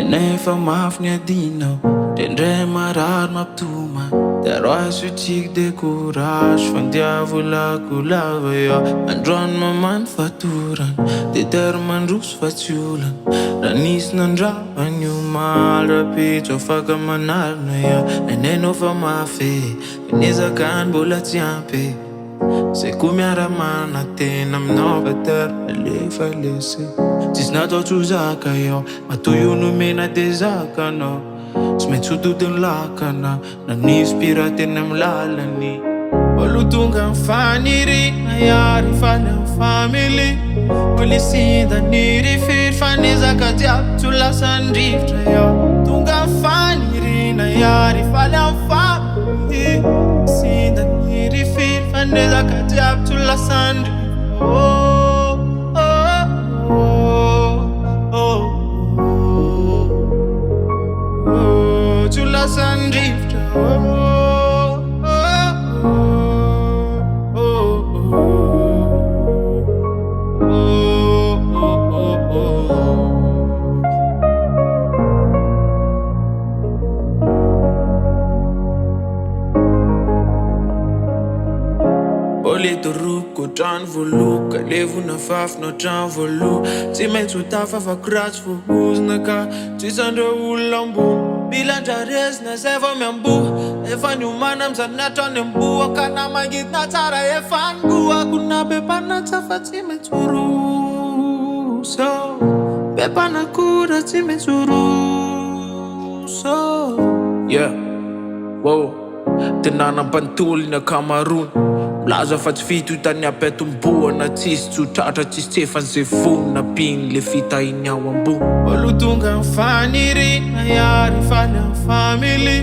Nefa mafy ny adinao de ndray marary mampitoma de roaso tsik de courage fandiavolako lava iaho androany mamany fatorany de tery mandroso fa tsy olana raha nisy nandrahany omaly rapitso afaka manarina iaho nenenao fa mafy fanezakany mbola tsy ampy zay koa miara-mana tena aminao fa tery alefa lese tsisy natao tsy ho zaka iaho matoy io nomena de zakanao tsy maintsy hododiny lakana na nisy pirateny amy lalany olo tonga mifanirina iary faly amy family polisinda niry fanezaka jiaby tsy ho lasandrivotra iaho tonga mifanirina iary faly amy family polisinda niry fanezaka jiaby tsy ho lasandrivotra Sandrifta Boleto roko trano voaloka levona fafina trano voaloha tsy maintsy ho tafafako ratsy fohozina ka tsisy andreo olona ambony bilan-drarezina zay vao miamboha efa niomana amizany natrany amboha ka namangidina tsara efa nigohako na be mpanatsa fa tsy maintsy oroso be mpanakora tsy maintsy oroso yeah wow tenanam-pantolony akamarony milaza fa tsy fito hitany apetomboana tsisy tsotratra tsisy tsefan'izay vonina piny le fitahiny ao ambony olo tonga mifanirina iary faly amy family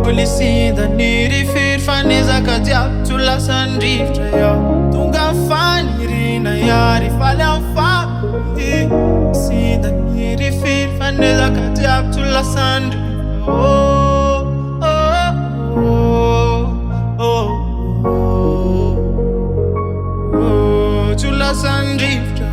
polisinda niry fanezaka jiaby tsy ho lasandrivotra iaho tonga mifanirina iary faly amy family polisinda niry fanezaka jiaby tsy ho lasandrivotra Sandrifta